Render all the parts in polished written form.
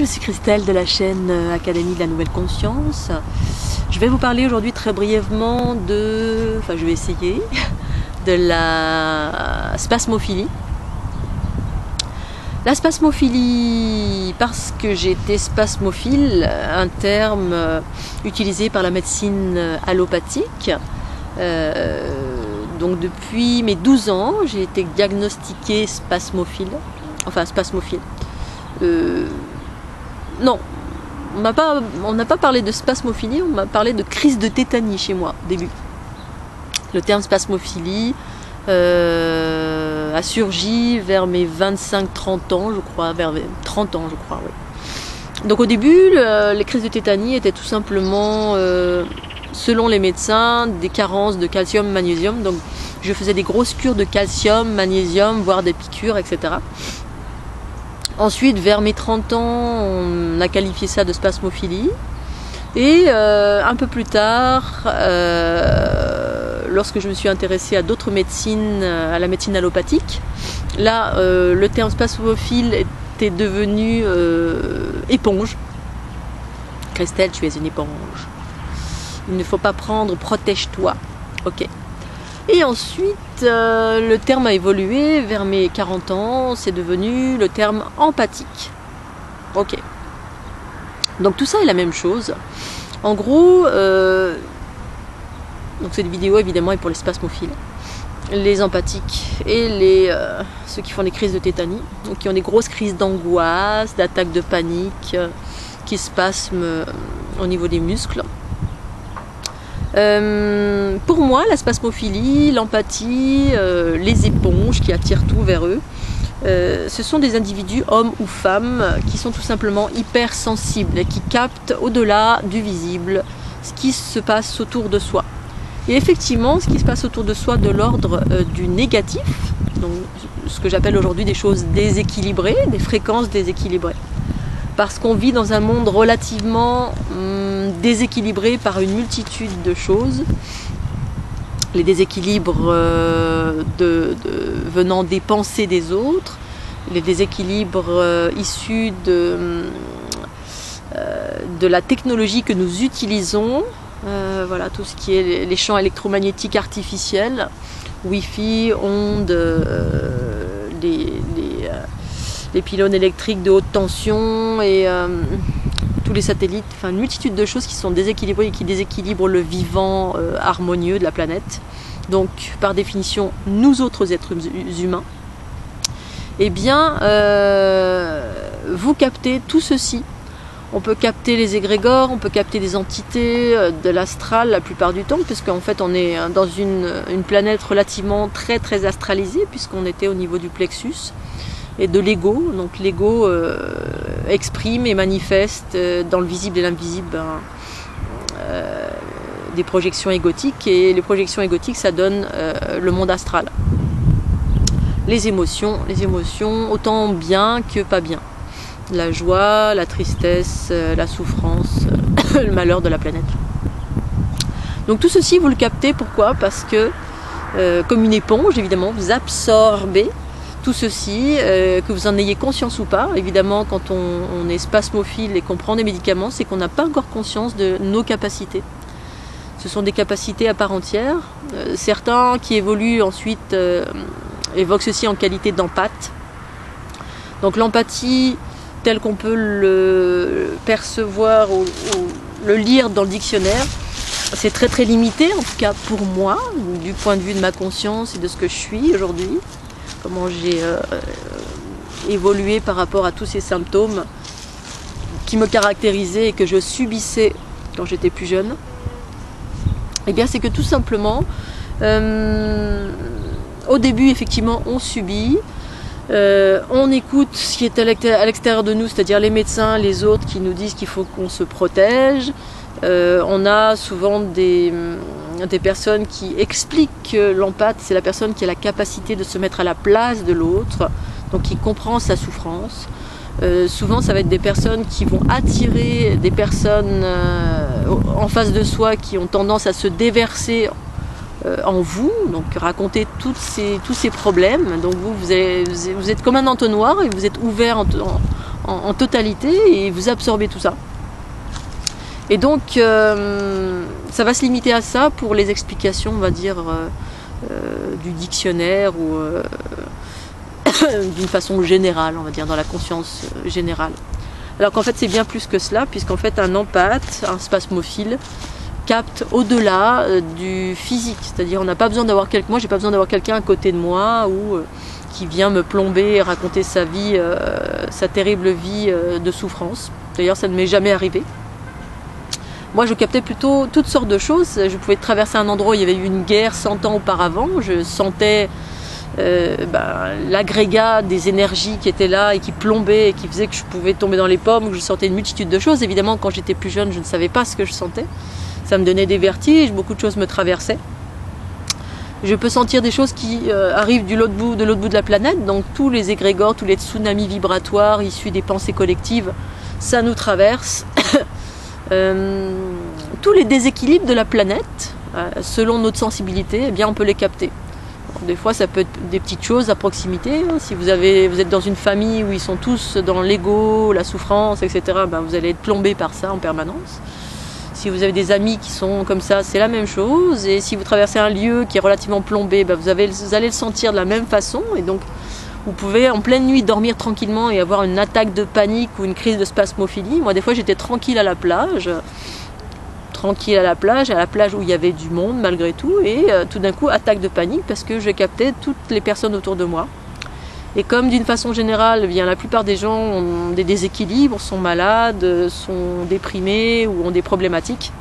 je suis Christelle de la chaîne Académie de la Nouvelle Conscience. Je vais vous parler aujourd'hui très brièvement je vais essayer, de la spasmophilie. La spasmophilie, parce que j'ai été spasmophile, un terme utilisé par la médecine allopathique. Donc depuis mes 12 ans, j'ai été diagnostiquée spasmophile. Enfin, spasmophile. Non, on n'a pas parlé de spasmophilie, on m'a parlé de crise de tétanie chez moi au début. Le terme spasmophilie a surgi vers mes 25-30 ans, je crois, vers 30 ans, je crois, oui. Donc au début, les crises de tétanie étaient tout simplement, selon les médecins, des carences de calcium, magnésium. Donc je faisais des grosses cures de calcium, magnésium, voire des piqûres, etc. Ensuite, vers mes 30 ans, on a qualifié ça de spasmophilie. Et un peu plus tard, lorsque je me suis intéressée à d'autres médecines, à la médecine allopathique, là, le terme spasmophile était devenu éponge. Christelle, tu es une éponge. Il ne faut pas prendre, protège-toi. Ok. Et ensuite, le terme a évolué. Vers mes 40 ans, c'est devenu le terme empathique. Ok. Donc tout ça est la même chose. En gros, donc cette vidéo évidemment est pour les spasmophiles, les empathiques et ceux qui font des crises de tétanie, donc qui ont des grosses crises d'angoisse, d'attaques de panique, qui spasment au niveau des muscles. Pour moi, la spasmophilie, l'empathie, les éponges qui attirent tout vers eux, ce sont des individus, hommes ou femmes, qui sont tout simplement hypersensibles et qui captent au-delà du visible ce qui se passe autour de soi. Et effectivement, ce qui se passe autour de soi de l'ordre du négatif, donc ce que j'appelle aujourd'hui des choses déséquilibrées, des fréquences déséquilibrées. Parce qu'on vit dans un monde relativement déséquilibré par une multitude de choses. Les déséquilibres venant des pensées des autres, les déséquilibres issus de la technologie que nous utilisons, voilà, tout ce qui est les champs électromagnétiques artificiels, Wi-Fi, ondes, les pylônes électriques de haute tension et tous les satellites, enfin une multitude de choses qui sont déséquilibrées et qui déséquilibrent le vivant harmonieux de la planète. Donc par définition, nous autres êtres humains, eh bien vous captez tout ceci. On peut capter les égrégores, on peut capter des entités de l'astral la plupart du temps, puisqu'en fait on est dans une planète relativement très très astralisée, puisqu'on était au niveau du plexus et de l'ego. Donc l'ego exprime et manifeste dans le visible et l'invisible des projections égotiques, et les projections égotiques ça donne le monde astral. Les émotions autant bien que pas bien. La joie, la tristesse, la souffrance, le malheur de la planète. Donc tout ceci vous le captez, pourquoi ? Parce que comme une éponge évidemment vous absorbez tout ceci, que vous en ayez conscience ou pas. Évidemment, quand on est spasmophile et qu'on prend des médicaments, c'est qu'on n'a pas encore conscience de nos capacités. Ce sont des capacités à part entière. Certains qui évoluent ensuite évoquent ceci en qualité d'empathe. Donc l'empathie, tel qu'on peut le percevoir ou le lire dans le dictionnaire, c'est très très limité, en tout cas pour moi, du point de vue de ma conscience et de ce que je suis aujourd'hui. Comment j'ai évolué par rapport à tous ces symptômes qui me caractérisaient et que je subissais quand j'étais plus jeune. Eh bien c'est que tout simplement, au début effectivement on subit, on écoute ce qui est à l'extérieur de nous, c'est-à-dire les médecins, les autres qui nous disent qu'il faut qu'on se protège. On a souvent des personnes qui expliquent que l'empathe, c'est la personne qui a la capacité de se mettre à la place de l'autre, donc qui comprend sa souffrance. Souvent, ça va être des personnes qui vont attirer des personnes en face de soi qui ont tendance à se déverser en vous, donc raconter tous ces problèmes. Donc vous êtes comme un entonnoir et vous êtes ouvert en totalité et vous absorbez tout ça. Et donc ça va se limiter à ça pour les explications, on va dire, du dictionnaire ou d'une façon générale, on va dire, dans la conscience générale. Alors qu'en fait c'est bien plus que cela, puisqu'en fait un empathe, un spasmophile, capte au-delà du physique, c'est-à-dire on n'a pas besoin d'avoir quelqu'un, moi j'ai pas besoin d'avoir quelqu'un à côté de moi ou qui vient me plomber et raconter sa vie, sa terrible vie de souffrance. D'ailleurs ça ne m'est jamais arrivé. Moi je captais plutôt toutes sortes de choses, je pouvais traverser un endroit où il y avait eu une guerre 100 ans auparavant, je sentais l'agrégat des énergies qui étaient là et qui plombaient et qui faisaient que je pouvais tomber dans les pommes, que je sentais une multitude de choses. Évidemment quand j'étais plus jeune je ne savais pas ce que je sentais. Ça me donnait des vertiges, beaucoup de choses me traversaient. Je peux sentir des choses qui arrivent de l'autre bout de la planète, donc tous les égrégores, tous les tsunamis vibratoires issus des pensées collectives, ça nous traverse. Tous les déséquilibres de la planète, selon notre sensibilité, eh bien on peut les capter. Alors, des fois ça peut être des petites choses à proximité, si vous êtes dans une famille où ils sont tous dans l'ego, la souffrance, etc., vous allez être plombé par ça en permanence. Si vous avez des amis qui sont comme ça, c'est la même chose. Et si vous traversez un lieu qui est relativement plombé, vous allez le sentir de la même façon. Et donc, vous pouvez en pleine nuit dormir tranquillement et avoir une attaque de panique ou une crise de spasmophilie. Moi, des fois, j'étais tranquille à la plage où il y avait du monde malgré tout. Et tout d'un coup, attaque de panique parce que je captais toutes les personnes autour de moi. Et comme d'une façon générale, la plupart des gens ont des déséquilibres, sont malades, sont déprimés ou ont des problématiques,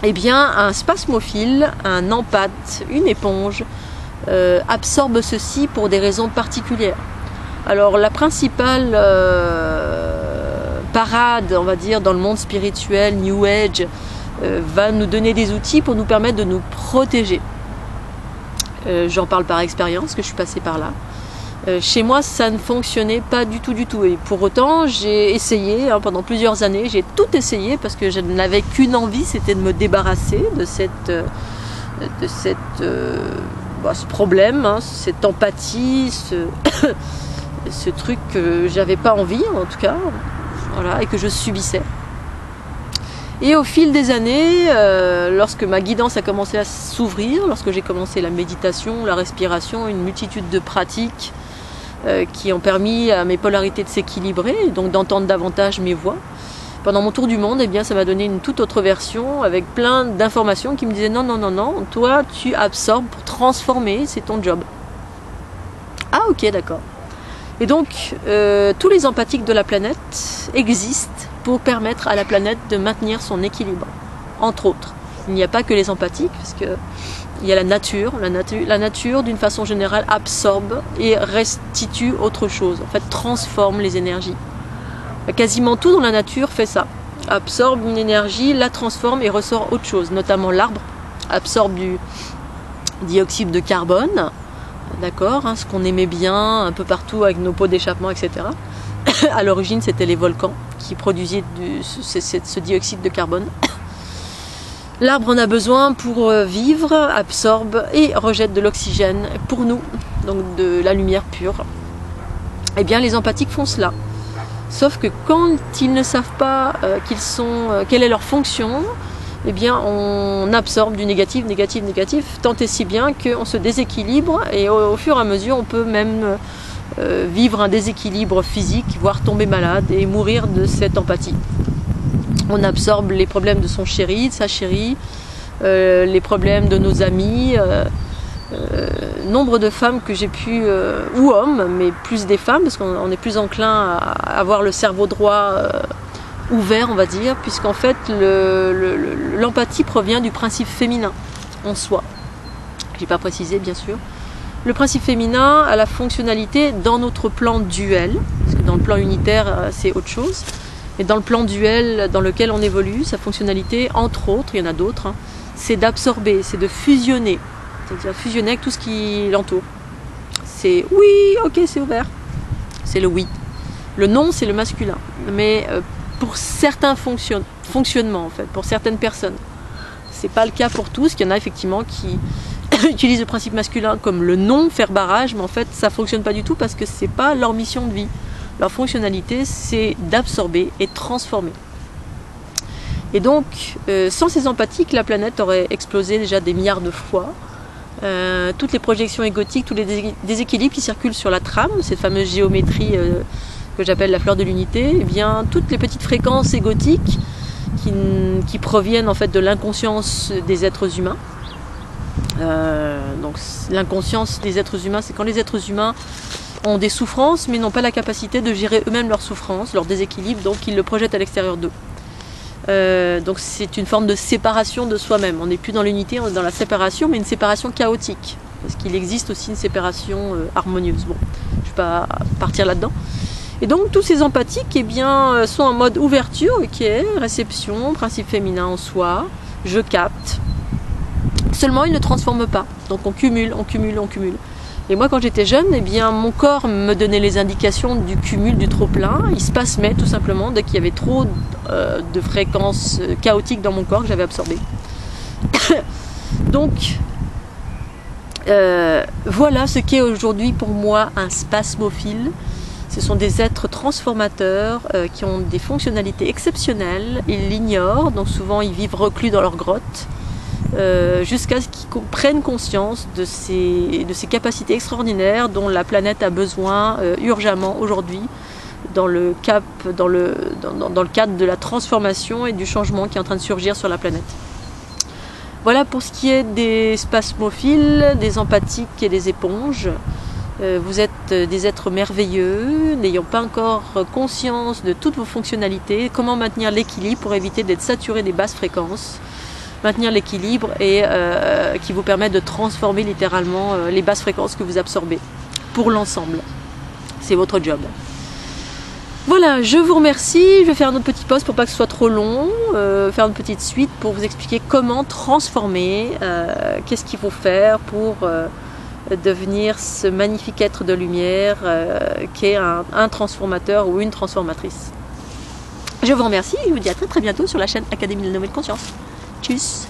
eh bien un spasmophile, un empathe, une éponge, absorbe ceci pour des raisons particulières. Alors la principale parade, on va dire, dans le monde spirituel, New Age, va nous donner des outils pour nous permettre de nous protéger. J'en parle par expérience, que je suis passée par là. Chez moi, ça ne fonctionnait pas du tout. Et pour autant, j'ai essayé, pendant plusieurs années, j'ai tout essayé parce que je n'avais qu'une envie, c'était de me débarrasser de ce problème, cette empathie, ce truc que j'avais pas envie, en tout cas, voilà, et que je subissais. Et au fil des années, lorsque ma guidance a commencé à s'ouvrir, lorsque j'ai commencé la méditation, la respiration, une multitude de pratiques, qui ont permis à mes polarités de s'équilibrer, et donc d'entendre davantage mes voix. Pendant mon tour du monde, ça m'a donné une toute autre version avec plein d'informations qui me disaient non, toi tu absorbes pour transformer, c'est ton job. Ah ok, d'accord. Et donc tous les empathiques de la planète existent pour permettre à la planète de maintenir son équilibre, entre autres. Il n'y a pas que les empathiques, parce que il y a la nature. La nature, d'une façon générale, absorbe et restitue autre chose. En fait, transforme les énergies. Quasiment tout dans la nature fait ça. Absorbe une énergie, la transforme et ressort autre chose. Notamment l'arbre absorbe du dioxyde de carbone, d'accord, ce qu'on aimait bien un peu partout avec nos pots d'échappement, etc. À l'origine, c'était les volcans qui produisaient ce dioxyde de carbone. L'arbre en a besoin pour vivre, absorbe et rejette de l'oxygène pour nous, donc de la lumière pure. Eh bien, les empathiques font cela. Sauf que quand ils ne savent pas quelle est leur fonction, eh bien, on absorbe du négatif, tant et si bien qu'on se déséquilibre et au fur et à mesure, on peut même vivre un déséquilibre physique, voire tomber malade et mourir de cette empathie. On absorbe les problèmes de son chéri, de sa chérie, les problèmes de nos amis. Nombre de femmes que j'ai pu, ou hommes, mais plus des femmes, parce qu'on est plus enclin à avoir le cerveau droit ouvert, on va dire, puisqu'en fait l'empathie provient du principe féminin en soi. Je n'ai pas précisé, bien sûr. Le principe féminin a la fonctionnalité dans notre plan duel, parce que dans le plan unitaire, c'est autre chose. Et dans le plan duel dans lequel on évolue, sa fonctionnalité, entre autres, il y en a d'autres, c'est d'absorber, c'est de fusionner. C'est-à-dire fusionner avec tout ce qui l'entoure. C'est oui, ok, c'est ouvert. C'est le oui. Le non, c'est le masculin. Mais pour certains fonctionnements, en fait, pour certaines personnes, c'est pas le cas pour tous. Il y en a effectivement qui utilisent le principe masculin comme le non, faire barrage, mais en fait, ça fonctionne pas du tout parce que c'est pas leur mission de vie. Leur fonctionnalité, c'est d'absorber et de transformer. Et donc, sans ces empathiques, la planète aurait explosé déjà des milliards de fois. Toutes les projections égotiques, tous les déséquilibres qui circulent sur la trame, cette fameuse géométrie que j'appelle la fleur de l'unité, eh bien, toutes les petites fréquences égotiques qui proviennent en fait de l'inconscience des êtres humains. Donc l'inconscience des êtres humains, c'est quand les êtres humains ont des souffrances mais n'ont pas la capacité de gérer eux-mêmes leurs souffrances, leurs déséquilibres, donc ils le projettent à l'extérieur d'eux. Donc c'est une forme de séparation de soi-même. On n'est plus dans l'unité, on est dans la séparation, mais une séparation chaotique, parce qu'il existe aussi une séparation harmonieuse. Bon, je ne vais pas partir là-dedans. Et donc tous ces empathiques eh bien, sont en mode ouverture, ok, réception, principe féminin en soi, je capte. Seulement ils ne transforment pas. Donc on cumule, on cumule, on cumule. Et moi quand j'étais jeune, eh bien, mon corps me donnait les indications du cumul, du trop-plein. Il se passait tout simplement dès qu'il y avait trop de fréquences chaotiques dans mon corps que j'avais absorbées. Donc voilà ce qu'est aujourd'hui pour moi un spasmophile. Ce sont des êtres transformateurs qui ont des fonctionnalités exceptionnelles. Ils l'ignorent, donc souvent ils vivent reclus dans leur grotte, jusqu'à ce qu'ils prennent conscience de ces capacités extraordinaires dont la planète a besoin urgemment aujourd'hui dans le cadre de la transformation et du changement qui est en train de surgir sur la planète. Voilà pour ce qui est des spasmophiles, des empathiques et des éponges. Vous êtes des êtres merveilleux, n'ayant pas encore conscience de toutes vos fonctionnalités, comment maintenir l'équilibre pour éviter d'être saturé des basses fréquences, maintenir l'équilibre et qui vous permet de transformer littéralement les basses fréquences que vous absorbez pour l'ensemble. C'est votre job. Voilà, je vous remercie. Je vais faire un autre petit post pour pas que ce soit trop long, faire une petite suite pour vous expliquer comment transformer, qu'est-ce qu'il faut faire pour devenir ce magnifique être de lumière qu'est un transformateur ou une transformatrice. Je vous remercie et je vous dis à très bientôt sur la chaîne Académie de la Nouvelle Conscience. Tchuss!